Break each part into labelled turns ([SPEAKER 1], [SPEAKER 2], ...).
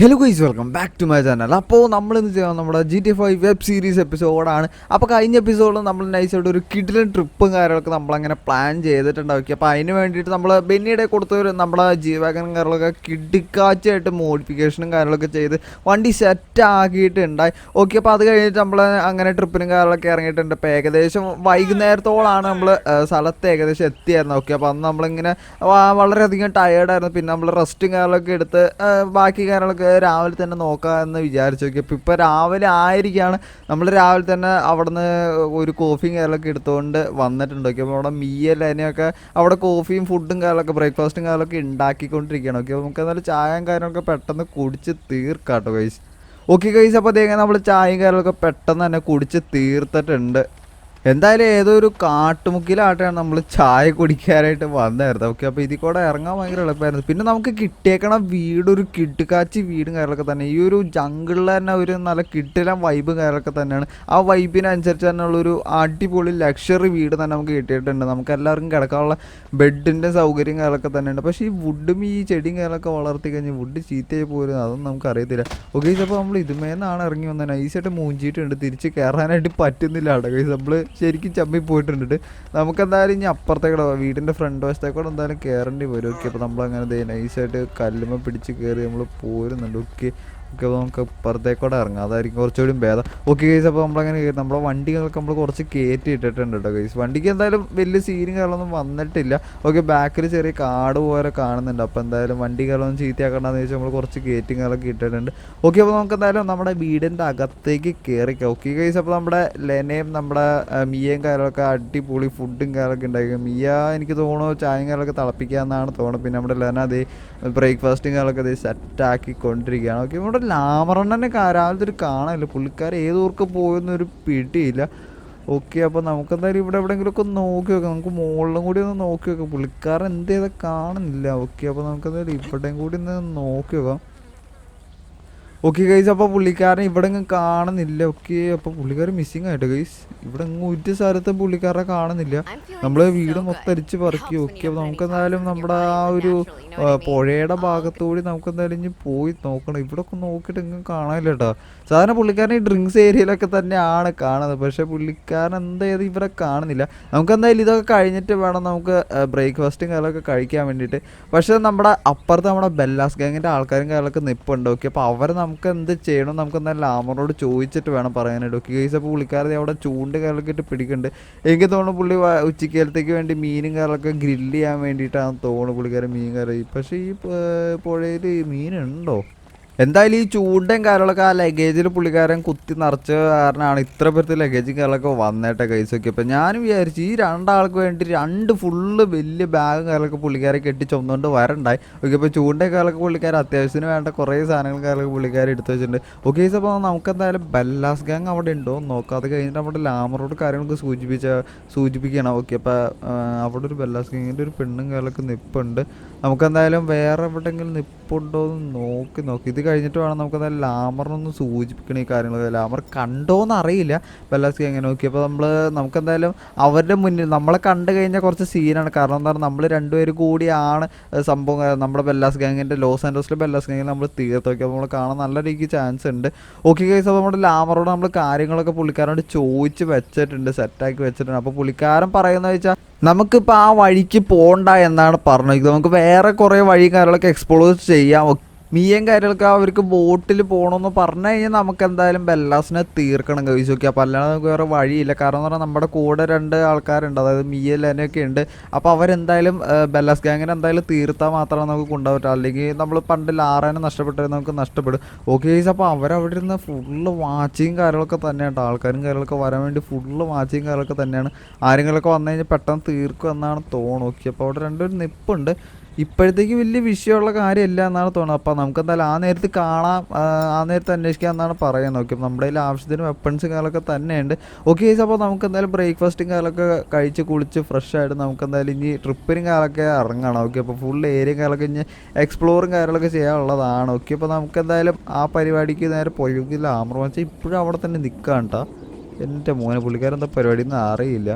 [SPEAKER 1] Hello guys, welcome back to my channel. അപ്പോൾ നമ്മളിന്ന് ചെയ്യാൻ നമ്മുടെ GTA 5 വെബ് സീരീസ് എപ്പിസോഡാണ്. അപ്പോൾ കഴിഞ്ഞ എപ്പിസോഡിൽ നമ്മൾ നൈസായിട്ട് ഒരു കിടിലൻ ട്രിപ്പും കാര്യങ്ങളൊക്കെ നമ്മളങ്ങനെ പ്ലാൻ ചെയ്തിട്ടുണ്ടാക്കി. അപ്പോൾ അതിന് വേണ്ടിയിട്ട് നമ്മൾ ബെന്നിയുടെ കൊടുത്തൊരു നമ്മുടെ ജീവാഗനും കാര്യങ്ങളൊക്കെ കിടിക്കാച്ചായിട്ട് മോഡിഫിക്കേഷനും കാര്യങ്ങളൊക്കെ ചെയ്ത് വണ്ടി സെറ്റ് ആക്കിയിട്ടുണ്ടായി. ഓക്കെ, അപ്പോൾ അത് കഴിഞ്ഞിട്ട് നമ്മൾ അങ്ങനെ ട്രിപ്പിനും കാര്യങ്ങളൊക്കെ ഇറങ്ങിയിട്ടുണ്ട്. ഇപ്പോൾ ഏകദേശം വൈകുന്നേരത്തോളാണ് നമ്മൾ സ്ഥലത്ത് ഏകദേശം എത്തിയായിരുന്നു. ഓക്കെ, അപ്പോൾ അന്ന് നമ്മളിങ്ങനെ വളരെയധികം ടയേർഡായിരുന്നു. പിന്നെ നമ്മൾ റെസ്റ്റും കാര്യങ്ങളൊക്കെ എടുത്ത് ബാക്കി കാര്യങ്ങളൊക്കെ രാവിലെ തന്നെ നോക്കാമെന്ന് വിചാരിച്ചു നോക്കിയപ്പോൾ ഇപ്പോൾ രാവിലെ ആയിരിക്കുകയാണ്. നമ്മൾ രാവിലെ തന്നെ അവിടെ നിന്ന് ഒരു കോഫിയും കാര്യങ്ങളൊക്കെ എടുത്തുകൊണ്ട് വന്നിട്ടുണ്ട്. ഓക്കെ, അപ്പോൾ അവിടെ മീയലനെയൊക്കെ അവിടെ കോഫിയും ഫുഡും കാര്യങ്ങളൊക്കെ ബ്രേക്ക്ഫാസ്റ്റും കാര്യങ്ങളൊക്കെ ഉണ്ടാക്കിക്കൊണ്ടിരിക്കുകയാണ്. ഓക്കെ, നമുക്ക് എന്നാലും ചായയും കാര്യങ്ങളൊക്കെ പെട്ടെന്ന് കുടിച്ച് തീർക്കാട്ടോ ഗൈസ്. ഓക്കെ ഗൈസ്, അപ്പോൾ അതേങ്ങനെ നമ്മൾ ചായയും കാര്യങ്ങളൊക്കെ പെട്ടെന്ന് തന്നെ കുടിച്ച് തീർത്തിട്ടുണ്ട്. എന്തായാലും ഏതോ ഒരു കാട്ടുമുക്കിലായിട്ടാണ് നമ്മൾ ചായ കുടിക്കാനായിട്ട് വന്നായിരുന്നു. ഓക്കെ, അപ്പോൾ ഇതിൽ കൂടെ ഇറങ്ങാൻ ഭയങ്കര എളുപ്പമായിരുന്നു. പിന്നെ നമുക്ക് കിട്ടിയേക്കണ വീടൊരു കിട്ടുകാച്ചി വീടും കാര്യങ്ങളൊക്കെ തന്നെ. ഈ ഒരു ജംഗിളിൽ തന്നെ ഒരു നല്ല കിട്ടില്ല വൈബും കാര്യങ്ങളൊക്കെ തന്നെയാണ്. ആ വൈബിനനുസരിച്ച് തന്നെയുള്ളൊരു അടിപൊളി ലക്ഷറി വീട് തന്നെ നമുക്ക് കിട്ടിയിട്ടുണ്ട്. നമുക്ക് എല്ലാവർക്കും കിടക്കാനുള്ള ബെഡിൻ്റെ സൗകര്യം കാര്യങ്ങളൊക്കെ തന്നെയുണ്ട്. പക്ഷേ ഈ വുഡും ഈ ചെടിയും കാര്യങ്ങളൊക്കെ വളർത്തി കഴിഞ്ഞാൽ വുഡ് ചീത്തയായി പോരും, അതൊന്നും നമുക്കറിയത്തില്ല. ഓക്കെ, അപ്പോൾ നമ്മൾ ഇതുമേന്നാണ് ഇറങ്ങി വന്നത്. നൈസായിട്ട് മൂഞ്ചിയിട്ടുണ്ട്, തിരിച്ച് കയറാനായിട്ട് പറ്റുന്നില്ല അവിടെ ഗൈസ്. നമ്മൾ ശരിക്കും ചമ്മി പോയിട്ടുണ്ട്. നമുക്കെന്തായാലും ഇനി അപ്പുറത്തേക്കൂടെ വീടിൻ്റെ ഫ്രണ്ട് വശത്തേക്കൂടെ എന്തായാലും കയറേണ്ടി വരും. ഓക്കെ, അപ്പോൾ നമ്മളങ്ങനെ നൈസായിട്ട് കല്ലുമ്മ പിടിച്ച് കയറി നമ്മൾ പോരുന്നുണ്ട്. ഓക്കെ, അപ്പോൾ നമുക്ക് പുറത്തേക്കൂടെ ഇറങ്ങാം, അതായിരിക്കും കുറച്ചുകൂടി ഭേദം. ഓക്കെ ഗൈസ്, അപ്പോൾ നമ്മളങ്ങനെ നമ്മുടെ വണ്ടികളൊക്കെ നമ്മൾ കുറച്ച് കയറ്റി ഇട്ടിട്ടുണ്ട് കേട്ടോ ഗൈസ്. വണ്ടിക്ക് എന്തായാലും വലിയ സീനും കാര്യങ്ങളൊന്നും വന്നിട്ടില്ല. ഓക്കെ, ബാക്കിൽ ചെറിയ കാട് പോലെ കാണുന്നുണ്ട്. അപ്പോൾ എന്തായാലും വണ്ടി കാര്യമൊന്നും ചീത്തയാക്കണ്ടെന്ന് വെച്ചാൽ നമ്മൾ കുറച്ച് കയറ്റും കാര്യങ്ങളൊക്കെ ഇട്ടിട്ടുണ്ട്. ഓക്കെ, അപ്പോൾ നമുക്ക് എന്തായാലും നമ്മുടെ വീടിൻ്റെ അകത്തേക്ക് കയറിക്കാം. ഓക്കെ ഗൈസ്, അപ്പോൾ നമ്മുടെ ലെനയും നമ്മുടെ മിയയും കാര്യങ്ങളൊക്കെ അടിപൊളി ഫുഡും കാര്യങ്ങളൊക്കെ ഉണ്ടായിരിക്കും. മിയ എനിക്ക് തോന്നുന്നു ചായയും കാര്യങ്ങളൊക്കെ തിളപ്പിക്കാമെന്നാണ് തോന്നുന്നത്. പിന്നെ നമ്മുടെ ലെന അതേ ബ്രേക്ക്ഫാസ്റ്റും കാര്യങ്ങളൊക്കെ അതേ സെറ്റാക്കിക്കൊണ്ടിരിക്കുകയാണ്. ഓക്കെ, നമ്മുടെ ലാമറണ്ണനെ രാവിലത്തെ ഒരു കാണാനില്ല, പുള്ളിക്കാരൻ ഏതോർക്ക് പോയെന്നൊരു പിടിയില്ല. ഓക്കെ, അപ്പോൾ നമുക്കെന്തായാലും ഇവിടെ എവിടെയെങ്കിലുമൊക്കെ നോക്കി നോക്കാം. നമുക്ക് മുകളിലും കൂടി ഒന്ന് നോക്കി നോക്കാം, പുള്ളിക്കാരൻ എന്ത് ചെയ്താൽ കാണുന്നില്ല. ഓക്കെ, അപ്പോൾ നമുക്കെന്തായാലും ഇവിടെയും കൂടി ഒന്ന് നോക്കി നോക്കാം. ഓക്കെ ഗൈസ്, അപ്പോൾ പുള്ളിക്കാരൻ ഇവിടെ എങ്ങും കാണുന്നില്ല. ഓക്കെ, അപ്പോൾ പുള്ളിക്കാരൻ മിസ്സിങ് ആയിട്ട് ഗൈസ്. ഇവിടെ എങ്ങും ഒരു സ്ഥലത്തും പുള്ളിക്കാരെ കാണുന്നില്ല. നമ്മൾ വീട് മൊത്തം അരിച്ച് പറക്കി. ഓക്കെ, അപ്പോൾ നമുക്കെന്തായാലും നമ്മുടെ ആ ഒരു പുഴയുടെ ഭാഗത്തുകൂടി നമുക്കെന്തായാലും ഇനി പോയി നോക്കണം. ഇവിടെ ഒക്കെ നോക്കിയിട്ട് എങ്ങും കാണാനില്ല കേട്ടോ. സാധാരണ പുള്ളിക്കാരൻ ഈ ഡ്രിങ്ക്സ് ഏരിയയിലൊക്കെ തന്നെയാണ് കാണുന്നത്. പക്ഷേ പുള്ളിക്കാരൻ എന്താ ചെയ്ത് ഇവിടെ കാണുന്നില്ല. നമുക്കെന്തായാലും ഇതൊക്കെ കഴിഞ്ഞിട്ട് വേണം നമുക്ക് ബ്രേക്ക്ഫാസ്റ്റും കാര്യങ്ങളൊക്കെ കഴിക്കാൻ വേണ്ടിയിട്ട്. പക്ഷേ നമ്മുടെ അപ്പുറത്ത് നമ്മുടെ ബെല്ലാസ് ഗാങ്ങിൻ്റെ ആൾക്കാരും കാര്യങ്ങളൊക്കെ നിൽപ്പുണ്ട്. ഓക്കെ, അപ്പോൾ അവർ നമുക്ക് എന്ത് ചെയ്യണം നമുക്ക് എന്തായാലും ലാമറോട് ചോദിച്ചിട്ട് വേണം പറയാനായിട്ട്. ഓക്കെ ഗൈസ്, അപ്പോൾ പുള്ളിക്കാരൻ അവിടെ ചൂണ്ട് കാര്യങ്ങളൊക്കെ ഇട്ട് പിടിക്കുന്നുണ്ട്. എനിക്ക് തോന്നുന്നു പുള്ളി ഉച്ചക്കാലത്തേക്ക് വേണ്ടി മീനും കാര്യങ്ങളൊക്കെ ഗ്രില്ല് ചെയ്യാൻ വേണ്ടിയിട്ടാണ് തോന്നുന്നു പുള്ളിക്കാരൻ മീൻ കറി. പക്ഷേ ഈ പുഴയിൽ മീനുണ്ടോ? എന്തായാലും ഈ ചൂണ്ടയും കാര്യങ്ങളൊക്കെ ആ ലഗേജിൽ പുള്ളിക്കാരൻ കുത്തി നിറച്ച കാരണമാണ് ഇത്ര പേർക്ക് ലഗേജും കാര്യങ്ങളൊക്കെ വന്നേട്ടെ കൈസ്. ഒക്കെ ഇപ്പം ഞാനും വിചാരിച്ചു ഈ രണ്ടാൾക്ക് വേണ്ടി രണ്ട് ഫുള്ള് വലിയ ബാഗും കാര്യങ്ങളൊക്കെ പുള്ളിക്കാരെ കെട്ടി ചുമന്നുകൊണ്ട് വരണ്ടായി. ഓക്കെ, ഇപ്പോൾ ചൂണ്ടയും കാര്യങ്ങളൊക്കെ പുള്ളിക്കാരൻ അത്യാവശ്യത്തിന് വേണ്ട കുറേ സാധനങ്ങളും കാര്യങ്ങളൊക്കെ പുള്ളിക്കാരെ എടുത്ത് വെച്ചിട്ടുണ്ട്. ഓക്കെ ഗൈസ്, അപ്പോൾ നമുക്കെന്തായാലും ബെല്ലാസ് ഗാങ് അവിടെ ഉണ്ടോ എന്ന് നോക്കാം. അത് കഴിഞ്ഞിട്ട് നമ്മുടെ ലാമറോട് കാര്യങ്ങളൊക്കെ സൂചിപ്പിക്കണം. ഓക്കെ, അപ്പോൾ അവിടെ ഒരു ബെല്ലാസ് ഗാങ്ങിൻ്റെ ഒരു പെണ്ണും കാര്യങ്ങളൊക്കെ നിൽപ്പുണ്ട്. നമുക്കെന്തായാലും വേറെ എവിടെയെങ്കിലും നിൽപ്പുണ്ടോ എന്ന് നോക്കി ഇത് കഴിഞ്ഞിട്ട് വേണം നമുക്കെന്തായാലും ലാമറിനൊന്ന് സൂചിപ്പിക്കണം ഈ കാര്യങ്ങൾ. ലാമർ കണ്ടോന്ന് അറിയില്ല ബെല്ലാസ് ഗാങ്. നോക്കിയപ്പോൾ നമുക്കെന്തായാലും അവരുടെ മുന്നിൽ നമ്മളെ കണ്ടു കഴിഞ്ഞാൽ കുറച്ച് സീനാണ്. കാരണം എന്താണ്, നമ്മൾ രണ്ടുപേരും കൂടിയാണ് സംഭവം. നമ്മുടെ ബെല്ലാസ് ഗാങ്ങിൻ്റെ ലോസ് ആൻഡോസിലെ ബെല്ലാസ് ഗാങ്ങിൽ നമ്മൾ തീർത്ത് നോക്കിയപ്പോൾ നമ്മൾ കാണാൻ നല്ല രീതിക്ക് ചാൻസ് ഉണ്ട്. ഓക്കെ ഗൈസ്, അപ്പോൾ നമ്മുടെ ലാമറോട് നമ്മൾ കാര്യങ്ങളൊക്കെ പുള്ളിക്കാരോട് ചോദിച്ച് വെച്ചിട്ടുണ്ട്, സെറ്റാക്കി വെച്ചിട്ടുണ്ട്. അപ്പോൾ പുള്ളിക്കാരൻ പറയുന്നത് വെച്ചാൽ നമുക്കിപ്പോൾ ആ വഴിക്ക് പോകണ്ട എന്നാണ് പറഞ്ഞത്. നമുക്ക് വേറെ കുറേ വഴി കാര്യങ്ങളൊക്കെ എക്സ്പ്ലോർ ചെയ്യാം. മീയും കാര്യങ്ങളൊക്കെ അവർക്ക് ബോട്ടിൽ പോകണമെന്ന് പറഞ്ഞു കഴിഞ്ഞാൽ നമുക്ക് എന്തായാലും ബെല്ലാസിനെ തീർക്കണം കഴിച്ചു. നോക്കി. അപ്പോൾ അല്ലാതെ നമുക്ക് വേറെ വഴിയില്ല. കാരണം എന്ന് പറഞ്ഞാൽ നമ്മുടെ കൂടെ രണ്ട് ആൾക്കാരുണ്ട്, അതായത് മീയ ലെനയൊക്കെ ഉണ്ട്. അപ്പോൾ അവരെന്തായാലും ബെല്ലാസ് ഗാങ്ങിനെ എന്തായാലും തീർത്താൽ മാത്രമേ നമുക്ക് കൊണ്ടുപോകട്ടെ. അല്ലെങ്കിൽ നമ്മൾ പണ്ട് ലാറേനെ നഷ്ടപ്പെട്ടത് നമുക്ക് നഷ്ടപ്പെടും. ഓക്കെ ഗൈസ്, അപ്പോൾ അവരവിടെ ഇരുന്ന് ഫുള്ള് വാച്ചിങ് കാര്യങ്ങളൊക്കെ തന്നെയാണ്. ആൾക്കാരും കാര്യങ്ങളൊക്കെ വരാൻ വേണ്ടി ഫുള്ള് വാച്ചിങ് കാര്യങ്ങളൊക്കെ തന്നെയാണ്. ആരെങ്കിലുമൊക്കെ വന്നു കഴിഞ്ഞാൽ പെട്ടെന്ന് തീർക്കും എന്നാണ് തോന്നുന്നു. ഓക്കെ, അപ്പോൾ അവിടെ രണ്ടുപേരും നിൽപ്പുണ്ട്. ഇപ്പോഴത്തേക്ക് വലിയ വിഷയമുള്ള കാര്യമില്ല എന്നാണ് തോന്നുന്നത്. അപ്പോൾ നമുക്ക് എന്തായാലും ആ നേരത്ത് കാണാം, ആ നേരത്ത് അന്വേഷിക്കാം എന്നാണ് പറയുന്നത്. നോക്കി, നമ്മുടെ കയ്യിൽ ആവശ്യത്തിന് വെപ്പൺസും കാര്യങ്ങളൊക്കെ തന്നെയുണ്ട്. ഓക്കെ ഗൈസ്, അപ്പോൾ നമുക്ക് എന്തായാലും ബ്രേക്ക്ഫാസ്റ്റും കാര്യങ്ങളൊക്കെ കഴിച്ച് കുളിച്ച് ഫ്രഷ് ആയിട്ട് നമുക്ക് എന്തായാലും ഇനി ട്രിപ്പിനും കാര്യങ്ങളൊക്കെ ഇറങ്ങണം. ഓക്കെ, അപ്പോൾ ഫുൾ ഏരിയയും കാര്യങ്ങളൊക്കെ ഇനി എക്സ്പ്ലോറും കാര്യങ്ങളൊക്കെ ചെയ്യാനുള്ളതാണ്. ഓക്കെ, അപ്പോൾ നമുക്ക് എന്തായാലും ആ പരിപാടിക്ക് നേരെ പോയി. ലാമർ വെച്ചാൽ ഇപ്പോഴും അവിടെ തന്നെ നിൽക്കാം കേട്ടോ. എൻ്റെ മോനെ പുള്ളിക്കാരെന്താ പരിപാടി എന്ന് അറിയില്ല.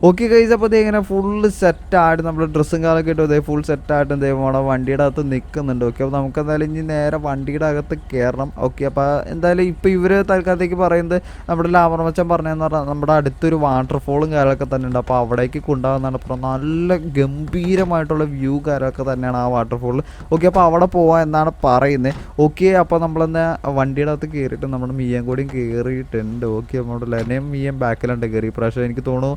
[SPEAKER 1] ഓക്കെ ഗൈസ്, അപ്പോൾ ഇത് ഇങ്ങനെ ഫുള്ള് സെറ്റായിട്ട് നമ്മൾ ഡ്രസ്സും കാലൊക്കെ ഇട്ട് ഇതേ ഫുൾ സെറ്റായിട്ട് ഇതേ നമ്മുടെ വണ്ടിയുടെ അകത്ത് നിൽക്കുന്നുണ്ട്. ഓക്കെ, അപ്പോൾ നമുക്ക് എന്തായാലും ഇനി നേരെ വണ്ടിയുടെ അകത്ത് കയറണം. ഓക്കെ, അപ്പോൾ എന്തായാലും ഇപ്പോൾ ഇവർ തൽക്കാലത്തേക്ക് പറയുന്നത് നമ്മുടെ ലാമർമച്ചൻ പറഞ്ഞതെന്ന് പറഞ്ഞാൽ നമ്മുടെ അടുത്തൊരു വാട്ടർഫോളും കാര്യമൊക്കെ തന്നെ ഉണ്ട്. അപ്പോൾ അവിടേക്ക് കൊണ്ടുപോകുന്നതാണ്. അപ്പോൾ നല്ല ഗംഭീരമായിട്ടുള്ള വ്യൂ കാര്യമൊക്കെ തന്നെയാണ് ആ വാട്ടർഫോളിൽ. ഓക്കെ, അപ്പോൾ അവിടെ പോവാം എന്നാണ് പറയുന്നത്. ഓക്കെ, അപ്പോൾ നമ്മളെന്താ വണ്ടിയുടെ അകത്ത് കയറിയിട്ട് നമ്മുടെ മിയ്യം കൂടിയും കയറിയിട്ടുണ്ട്. ഓക്കെ, നമ്മുടെ ലെനയും മിയ്യം ബാക്കിലുണ്ട് കയറി. ഇപ്രാവശ്യം എനിക്ക് തോന്നുന്നു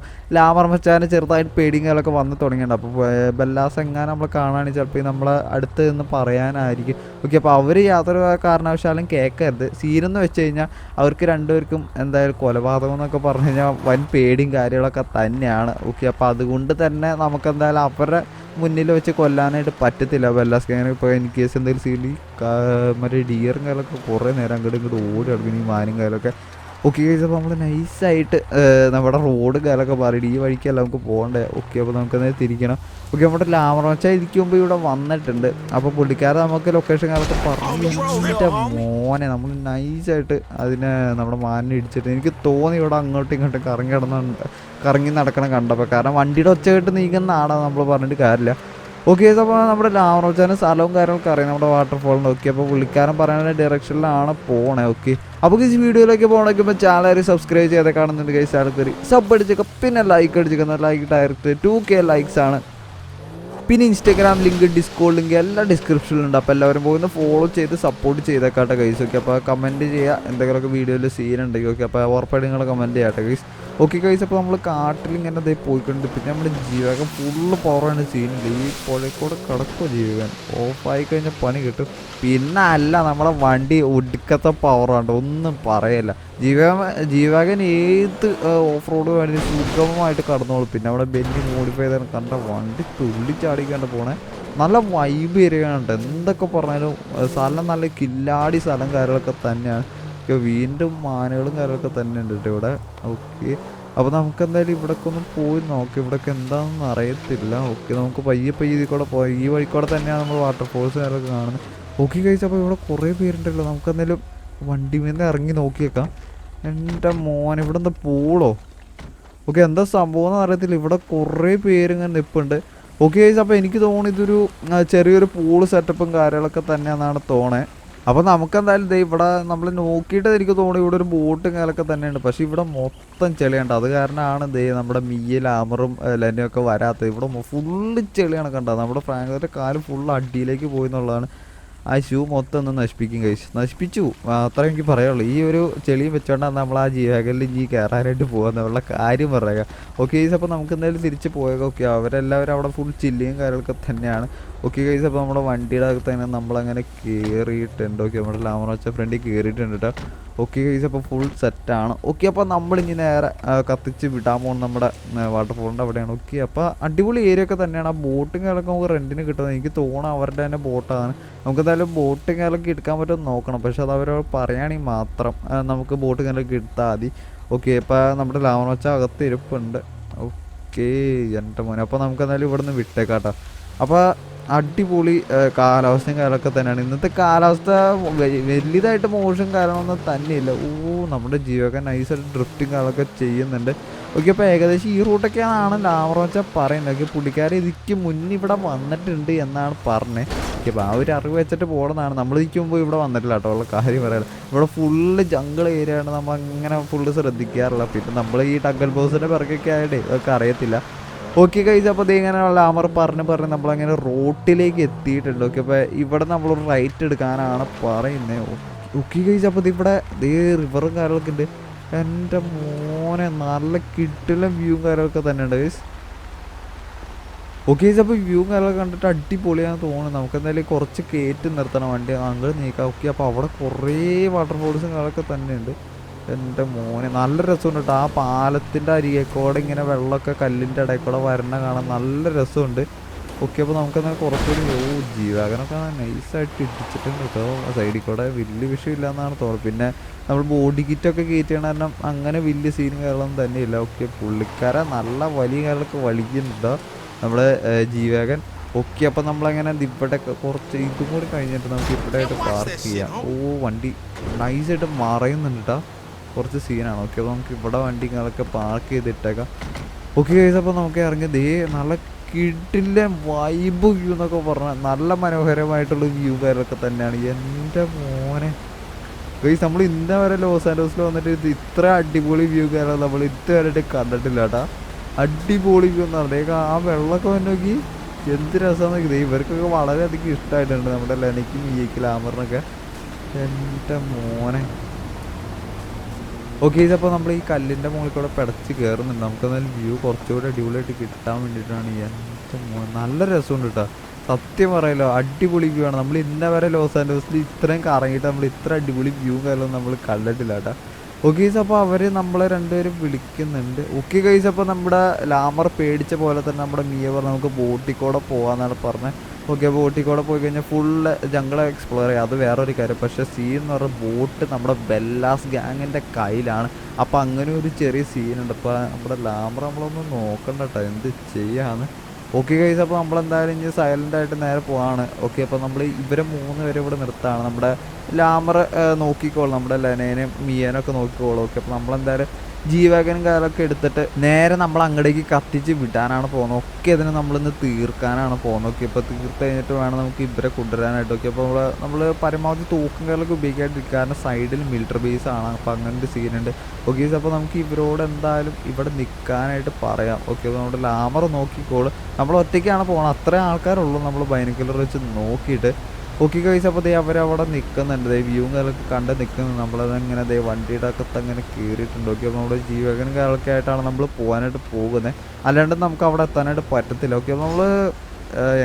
[SPEAKER 1] ലാമർമച്ചാന് ചെറുതായിട്ട് പേടിയും കാലൊക്കെ വന്ന് തുടങ്ങിയിട്ടുണ്ട്. അപ്പോൾ ബെല്ലാസ് എങ്ങാനും നമ്മൾ കാണുകയാണെങ്കിൽ ചിലപ്പോൾ നമ്മളെ അടുത്ത് നിന്ന് പറയാനായിരിക്കും. ഓക്കെ, അപ്പോൾ അവർ യാതൊരു കാരണവശാലും കേൾക്കരുത്. സീനെന്ന് വെച്ച് കഴിഞ്ഞാൽ അവർക്ക് രണ്ടുപേർക്കും എന്തായാലും കൊലപാതകം എന്നൊക്കെ പറഞ്ഞു കഴിഞ്ഞാൽ വൻ പേടിയും കാര്യങ്ങളൊക്കെ തന്നെയാണ്. ഓക്കെ, അപ്പോൾ അതുകൊണ്ട് തന്നെ നമുക്കെന്തായാലും അവരുടെ മുന്നിൽ വെച്ച് കൊല്ലാനായിട്ട് പറ്റത്തില്ല. ബെല്ലാസ് ഗാങ് ഇപ്പോൾ ഇൻ കേസ് എന്തെങ്കിലും സീലി മറ്റേ ഡിയറും കാലൊക്കെ കുറേ നേരം അങ്ങോട്ടും ഇങ്ങോട്ട് ഓടി നടക്കും ഈ മാനും കാലൊക്കെ. ഓക്കെ ഗൈസ്, അപ്പോൾ നമ്മൾ നൈസായിട്ട് നമ്മുടെ റോഡ് കാലൊക്കെ മാറിയിട്ട് ഈ വഴിക്കല്ല നമുക്ക് പോകണ്ടേ. ഓക്കെ, അപ്പോൾ നമുക്കത് തിരിക്കണം. ഓക്കെ, നമ്മുടെ ലാമർമച്ച ഇരിക്കുമ്പോൾ ഇവിടെ വന്നിട്ടുണ്ട്. അപ്പോൾ പുള്ളിക്കാരെ നമുക്ക് ലൊക്കേഷൻ കാലത്ത് പറഞ്ഞു മോനെ നമ്മൾ നൈസായിട്ട് അതിനെ നമ്മുടെ മാനിനെ ഇടിച്ചിട്ട് എനിക്ക് തോന്നി ഇവിടെ അങ്ങോട്ടും ഇങ്ങോട്ടും കറങ്ങി നടക്കണം കണ്ടപ്പോൾ. കാരണം വണ്ടിയുടെ ഒച്ച കേട്ട് നീങ്ങുന്ന ആടാണ് നമ്മൾ പറഞ്ഞിട്ട് കാര്യമില്ല. ഓക്കെ, അപ്പോൾ നമ്മുടെ ലാമർമച്ചാന് സ്ഥലവും കാര്യങ്ങളൊക്കെ അറിയാം നമ്മുടെ വാട്ടർഫോളിന്. ഓക്കെ, അപ്പോൾ പുള്ളിക്കാരൻ പറയുന്ന ഡയറക്ഷനിലാണ് പോണേ. ഓക്കെ, അപ്പോൾ ഈ വീഡിയോയിലേക്ക് പോകണമെങ്കിൽ ചാനൽ സബ്സ്ക്രൈബ് ചെയ്ത് കാണുന്നുണ്ട് ഗൈസ്. ആൾ കയറി സബ് അടിച്ചൊക്കെ പിന്നെ ലൈക്ക് അടിച്ചേക്കുന്ന ലൈക്ക് ഡയറക്റ്റ് 2K ലൈക്സ് ആണ്. പിന്നെ ഇൻസ്റ്റാഗ്രാം ലിങ്ക്, ഡിസ്കോഡ് ലിങ്ക് എല്ലാം ഡിസ്ക്രിപ്ഷനിലുണ്ട്. അപ്പോൾ എല്ലാവരും പോയി ഫോളോ ചെയ്ത് സപ്പോർട്ട് ചെയ്തേക്കാട്ടെ ഗൈസ്. ഓക്കെ, അപ്പോൾ കമൻറ്റ് ചെയ്യുക എന്തെങ്കിലുമൊക്കെ വീഡിയോയിൽ സീൻ ഉണ്ടെങ്കിൽ. ഓക്കെ, അപ്പോൾ ഉറപ്പായിട്ട് നിങ്ങൾ കമൻറ്റ് ചെയ്യാട്ടെ ഗൈസ്. ഓക്കെ ഗൈസ്, അപ്പോൾ നമ്മൾ കാട്ടിൽ ഇങ്ങനെ ഇതേ പോയിക്കൊണ്ട് പിന്നെ നമ്മുടെ ജീവകം ഫുള്ള് പവറാണ് സീനില്ല. ഈ പുഴക്കൂടെ കിടക്കുക ജീവകൻ ഓഫായി കഴിഞ്ഞാൽ പണി കിട്ടും. പിന്നെ അല്ല നമ്മുടെ വണ്ടി ഒടുക്കത്തെ പവറാണ്, ഒന്നും പറയല്ല. ജീവകൻ ഏത് ഓഫ് റോഡ് വേണ്ടി സുഗമമായിട്ട് കടന്നോളും. പിന്നെ നമ്മുടെ ബെന്നി മോഡിഫൈ ചെയ്താണ് കണ്ട വണ്ടി തുള്ളിച്ചാടിക്കാണ്ട് പോണേ. നല്ല വൈബ് ഏരിയയാണ്. എന്തൊക്കെ പറഞ്ഞാലും സ്ഥലം നല്ല കില്ലാടി സ്ഥലം കാര്യങ്ങളൊക്കെ തന്നെയാണ്. വീണ്ടും മാനുകളും കാര്യങ്ങളൊക്കെ തന്നെ ഉണ്ട് കേട്ടോ ഇവിടെ. ഓക്കെ, അപ്പോൾ നമുക്ക് എന്തായാലും ഇവിടേക്ക് ഒന്ന് പോയി നോക്കാം. ഇവിടേക്ക് എന്താണെന്ന് അറിയത്തില്ല. ഓക്കെ, നമുക്ക് പയ്യെ ഇതിൽ കൂടെ പോയി ഈ വഴിക്കൂടെ തന്നെയാണ് നമ്മൾ വാട്ടർഫോൾസ് കാര്യങ്ങളൊക്കെ കാണുന്നത്. ഓക്കെ ഗൈസ്, അപ്പോൾ ഇവിടെ കുറേ പേരുണ്ടല്ലോ. നമുക്ക് എന്തായാലും വണ്ടി നിന്ന് ഇറങ്ങി നോക്കിയേക്കാം. എൻ്റെ മോൻ ഇവിടെ എന്താ പൂളോ? ഓക്കെ, എന്താ സംഭവം എന്ന് അറിയത്തില്ല. ഇവിടെ കുറേ പേരിങ്ങനെ നിൽപ്പുണ്ട്. ഓക്കെ ഗൈസ്, അപ്പോൾ എനിക്ക് തോന്നുന്നു ഇതൊരു ചെറിയൊരു പൂള് സെറ്റപ്പും കാര്യങ്ങളൊക്കെ തന്നെയാണെന്നാണ് തോന്നേ. അപ്പോൾ നമുക്കെന്തായാലും ദേ ഇവിടെ നമ്മൾ നോക്കിയിട്ട് എനിക്ക് തോന്നുന്നു ഇവിടെ ഒരു ബോട്ടും കാലൊക്കെ തന്നെയുണ്ട്. പക്ഷേ ഇവിടെ മൊത്തം ചെളിയുണ്ട്. അത് കാരണമാണ് ദേ നമ്മുടെ മിയ്യ ലാമറും ലെനയൊക്കെ വരാത്തത്. ഇവിടെ ഫുള്ള് ചെളിയാണ് കണ്ടത്. നമ്മുടെ ഫ്രാങ്കിൻ്റെ കാല് ഫുള്ള് അടിയിലേക്ക് പോയി എന്നുള്ളതാണ്. ആ ഷൂ മൊത്തം ഒന്ന് നശിപ്പിക്കും കഴിച്ചു, നശിപ്പിച്ചു അത്ര എനിക്ക് പറയുള്ളൂ. ഈ ഒരു ചെളിയും വെച്ചോണ്ടാണ് നമ്മൾ ആ ജീവകലിൽ കയറാനായിട്ട് പോകുന്നുള്ള കാര്യം പറയുക. ഓക്കെ ഗൈസ്, അപ്പോൾ നമുക്ക് എന്തായാലും തിരിച്ച് പോയേക്കാം. ഓക്കെ, അവരെല്ലാവരും അവിടെ ഫുൾ ചില്ലിയും കാര്യങ്ങളൊക്കെ തന്നെയാണ്. ഓക്കെ ഗൈസ്, അപ്പോൾ നമ്മുടെ വണ്ടിയുടെ അകത്ത് തന്നെ നമ്മളങ്ങനെ കയറിയിട്ടുണ്ട്. ഓക്കെ, നമ്മുടെ ലാമർമച്ച ഫ്രണ്ടിൽ കയറിയിട്ടുണ്ട് കേട്ടോ. ഓക്കെ ഗൈസ്, അപ്പോൾ ഫുൾ സെറ്റാണ്. ഓക്കെ, അപ്പോൾ നമ്മളിനി നേരെ കത്തിച്ച് വിടാൻ പോകുന്നത് നമ്മുടെ വാട്ടർഫോളിൻ്റെ അവിടെയാണ്. ഓക്കെ, അപ്പോൾ അടിപൊളി ഏരിയ ഒക്കെ തന്നെയാണ്. ആ ബോട്ടും കാലൊക്കെ നമുക്ക് റെൻറ്റിന് കിട്ടുന്നത് എനിക്ക് തോന്നുന്നു അവരുടെ തന്നെ ബോട്ടാണ്. നമുക്ക് എന്തായാലും ബോട്ടും കാലൊക്കെ എടുക്കാൻ പറ്റുമെന്ന് നോക്കണം. പക്ഷെ അത് അവരോട് പറയുകയാണെങ്കിൽ മാത്രം നമുക്ക് ബോട്ടും കാലൊക്കെ എടുത്താൽ മതി. ഓക്കെ, ഇപ്പോൾ നമ്മുടെ ലാമർമച്ച അകത്ത് ഇരിപ്പുണ്ട്. ഓക്കെ, എൻ്റെ മോനെ, അപ്പോൾ നമുക്ക് എന്തായാലും ഇവിടെ നിന്ന് വിട്ടേക്കാട്ടോ. അപ്പോൾ അടിപൊളി കാലാവസ്ഥയും കാര്യങ്ങളൊക്കെ തന്നെയാണ്. ഇന്നത്തെ കാലാവസ്ഥ വലിയതായിട്ട് മോശം കാര്യങ്ങളൊന്നും തന്നെയില്ല. നമ്മുടെ ജീവകൻ നൈസായിട്ട് ഡ്രിഫ്റ്റിങ് കാര്യങ്ങളൊക്കെ ചെയ്യുന്നുണ്ട്. ഓക്കെ, അപ്പോൾ ഏകദേശം ഈ റൂട്ടൊക്കെയാണ് ലാമർമച്ച പറയുന്നത്. ഓക്കെ, പുള്ളിക്കാരെ ഇതിക്ക് മുന്നേ ഇവിടെ വന്നിട്ടുണ്ട് എന്നാണ് പറഞ്ഞത്. ഓക്കെ, അപ്പോൾ ആ ഒരു അറിവ് വെച്ചിട്ട് പോകണമെന്നാണ്. നമ്മൾ ഇരിക്കുമ്പോൾ ഇവിടെ വന്നിട്ടില്ല കേട്ടോ, ഉള്ള കാര്യം പറയാം. ഇവിടെ ഫുള്ള് ജംഗിൾ ഏരിയ ആണ്. നമ്മൾ അങ്ങനെ ഫുള്ള് ശ്രദ്ധിക്കാറില്ല. പിന്നെ നമ്മൾ ഈ ടഗൽ ബോസിൻ്റെ പിറകൊക്കെ ആയിട്ട് അതൊക്കെ അറിയത്തില്ല. ഓക്കെ ഗൈസ്, അപ്പോൾ ഇങ്ങനെയുള്ള ലാമർ പറഞ്ഞ് നമ്മളങ്ങനെ റോട്ടിലേക്ക് എത്തിയിട്ടുണ്ട്. ഓക്കെ, അപ്പോൾ ഇവിടെ നമ്മളൊരു റൈറ്റ് എടുക്കാനാണ് പറയുന്നത്. ഓക്കെ ഗൈസ്, അപ്പോൾ ഇവിടെ റിവറും കാര്യങ്ങളൊക്കെ ഉണ്ട്. എൻ്റെ മോനെ നല്ല കിട്ടിലും വ്യൂവും കാര്യങ്ങളൊക്കെ തന്നെയുണ്ട് ഗൈസ്. ഓക്കെ ഗൈസ്, അപ്പോൾ വ്യൂവും കാര്യങ്ങളൊക്കെ കണ്ടിട്ട് അടിപൊളിയാണെന്ന് തോന്നുന്നു. നമുക്ക് എന്തായാലും കുറച്ച് കയറ്റി നിർത്തണം വണ്ടി അങ്ങോട്ട് നീക്കാം. ഓക്കെ, അപ്പോൾ അവിടെ കുറേ വാട്ടർഫോൾസും കാര്യങ്ങളൊക്കെ തന്നെയുണ്ട്. എൻ്റെ മോനെ നല്ല രസമുണ്ട് കേട്ടോ. ആ പാലത്തിൻ്റെ അരികെക്കൂടെ ഇങ്ങനെ വെള്ളമൊക്കെ കല്ലിൻ്റെ ഇടയിൽ കൂടെ വരണ കാണാൻ നല്ല രസമുണ്ട്. ഓക്കെ, അപ്പോൾ നമുക്കെന്നാൽ കുറച്ചുകൂടി ജീവകനൊക്കെ നൈസായിട്ട് ഇടിച്ചിട്ടുണ്ട് കേട്ടോ. സൈഡിൽ കൂടെ വലിയ വിഷയമില്ല എന്നാണ് തോന്നുന്നത്. പിന്നെ നമ്മൾ ബോഡി കിറ്റൊക്കെ കയറ്റിയാണ് കാരണം അങ്ങനെ വലിയ സീനും കാര്യങ്ങളൊന്നും തന്നെയില്ല. ഓക്കെ, പുള്ളിക്കാരെ നല്ല വലിയ കാര്യങ്ങളൊക്കെ വലിക്കുന്നുണ്ടോ നമ്മുടെ ജീവകൻ. ഓക്കെ, അപ്പോൾ നമ്മളങ്ങനെ ഇവിടെ കുറച്ച് ഇതും കൂടി കഴിഞ്ഞിട്ട് നമുക്ക് ഇവിടെ ആയിട്ട് പാർക്ക് ചെയ്യാം. വണ്ടി നൈസായിട്ട് മറയുന്നുണ്ട് കേട്ടോ, കുറച്ച് സീനാണ്. ഓക്കെ, അപ്പോൾ നമുക്ക് ഇവിടെ വണ്ടികളൊക്കെ പാർക്ക് ചെയ്തിട്ടേക്കാം. ഓക്കെ ഗൈസ്, അപ്പോൾ നമുക്ക് ഇറങ്ങി ദേ നല്ല കിടിലൻ വൈബ് വ്യൂ എന്നൊക്കെ പറഞ്ഞാൽ നല്ല മനോഹരമായിട്ടുള്ള വ്യൂ കാര്യമൊക്കെ തന്നെയാണ്. എൻ്റെ മോനെ ഗൈസ്, നമ്മൾ ഇന്ന വരെ ലോസ് ആൻഡോസിൽ വന്നിട്ട് ഇത് ഇത്ര അടിപൊളി വ്യൂ കാരണം നമ്മൾ ഇതുവരെയായിട്ട് കണ്ടിട്ടില്ല കേട്ടാ. അടിപൊളി വ്യൂ എന്ന് പറഞ്ഞേക്ക ആ വെള്ളമൊക്കെ വന്ന് നോക്കി എന്ത് രസമാണെന്ന് നോക്കി. ഇവർക്കൊക്കെ വളരെയധികം ഇഷ്ടമായിട്ടുണ്ട് നമ്മുടെ ലെനയ്ക്കും മിയയ്ക്കും ലാമറിനൊക്കെ. എൻ്റെ മോനെ. ഓക്കെ ഇതപ്പോൾ നമ്മൾ ഈ കല്ലിൻ്റെ മുകളിൽ കൂടെ പിടച്ച് കയറുന്നുണ്ട്. നമുക്കെന്നാലും വ്യൂ കുറച്ചുകൂടി അടിപൊളിയായിട്ട് കിട്ടാൻ വേണ്ടിയിട്ടാണ്. എൻ്റെ മോനെ നല്ല രസമുണ്ട് കേട്ടോ, സത്യം പറയല്ലോ. അടിപൊളി വ്യൂ ആണ്. നമ്മൾ ഇന്ന വരെ ലോസ് ആൻഡോസിൽ ഇത്രയും കറങ്ങിയിട്ട് നമ്മൾ ഇത്ര അടിപൊളി വ്യൂ കാര്യമൊന്നും നമ്മൾ കണ്ടിട്ടില്ല കേട്ടോ. ഓക്കെ ഗൈസ്, അപ്പോൾ അവർ നമ്മളെ രണ്ടുപേരും വിളിക്കുന്നുണ്ട്. ഓക്കെ ഗൈസ്, അപ്പോൾ നമ്മുടെ ലാമർ പേടിച്ച പോലെ തന്നെ നമ്മുടെ മിയ പറഞ്ഞ് നമുക്ക് ബോട്ടിൽ കൂടെ പോകാമെന്നാണ് പറഞ്ഞത്. ഓക്കെ, ബോട്ടിൽ കൂടെ പോയി കഴിഞ്ഞാൽ ഫുള്ള് ജംഗിൾ എക്സ്പ്ലോർ ചെയ്യുക, അത് വേറൊരു കാര്യം. പക്ഷേ സീൻ എന്ന് പറഞ്ഞ ബോട്ട് നമ്മുടെ ബെല്ലാസ് ഗ്യാങ്ങിൻ്റെ കയ്യിലാണ്. അപ്പോൾ അങ്ങനെ ഒരു ചെറിയ സീനുണ്ട്. അപ്പോൾ നമ്മുടെ ലാമർ നമ്മളൊന്ന് നോക്കണ്ട കേട്ടോ എന്ത് ചെയ്യാന്ന്. ഓക്കെ ഗൈസ്, അപ്പോൾ നമ്മളെന്തായാലും ഇനി സൈലൻ്റായിട്ട് നേരെ പോവാണ്. ഓക്കെ, അപ്പോൾ നമ്മൾ ഇവരെ 3 പേരെ ഇവിടെ നിർത്താണ്. നമ്മുടെ ലാമർ നോക്കിക്കോളും, നമ്മുടെ ലെനേനെയും മിയേനൊക്കെ നോക്കിക്കോളും. ഓക്കെ, അപ്പോൾ നമ്മളെന്തായാലും ജീവകനും കാലൊക്കെ എടുത്തിട്ട് നേരെ നമ്മൾ അങ്ങടേക്ക് കത്തിച്ച് വിടാനാണ് പോകുന്നത്. ഒക്കെ ഇതിന് നമ്മളിന്ന് തീർക്കാനാണ് പോകുന്നത്. ഓക്കെ, ഇപ്പോൾ തീർത്ത് കഴിഞ്ഞിട്ട് വേണം നമുക്ക് ഇവരെ കൊണ്ടുവരാനായിട്ട്. ഓക്കെ, അപ്പോൾ നമ്മൾ പരമാവധി തോക്കും കാലൊക്കെ ഉപയോഗിക്കാണ്ടിരിക്കുക, കാരണം സൈഡിൽ മിലിറ്ററി ബേസ് ആണ്. അപ്പോൾ അങ്ങനെ ഒരു സീനുണ്ട്. ഓക്കെ, അപ്പോൾ നമുക്ക് ഇവരോട് എന്തായാലും ഇവിടെ നിൽക്കാനായിട്ട് പറയാം. ഓക്കെ, അപ്പോൾ നമ്മുടെ ലാമർ നോക്കിക്കോളൂ. നമ്മൾ ഒറ്റയ്ക്കാണ് പോകുന്നത്, അത്രയും ആൾക്കാരുള്ളൂ. നമ്മൾ ബൈനക്കുലർ വെച്ച് നോക്കിയിട്ട്. ഓക്കെ ഗൈസ്, അപ്പോൾ അവരവിടെ നിൽക്കുന്നുണ്ട്. വ്യൂവും കാര്യമൊക്കെ കണ്ട് നിൽക്കുന്നുണ്ട്. നമ്മളതങ്ങനെ വണ്ടിയുടെ അകത്ത് അങ്ങനെ കയറിയിട്ടുണ്ട്. ഓക്കെ, അപ്പോൾ നമ്മുടെ ജീവകനും കാര്യമൊക്കെ ആയിട്ടാണ് നമ്മൾ പോകാനായിട്ട് പോകുന്നത്. അല്ലാണ്ട് നമുക്ക് അവിടെ എത്താനായിട്ട് പറ്റത്തില്ല. ഓക്കെ, അപ്പോൾ നമ്മൾ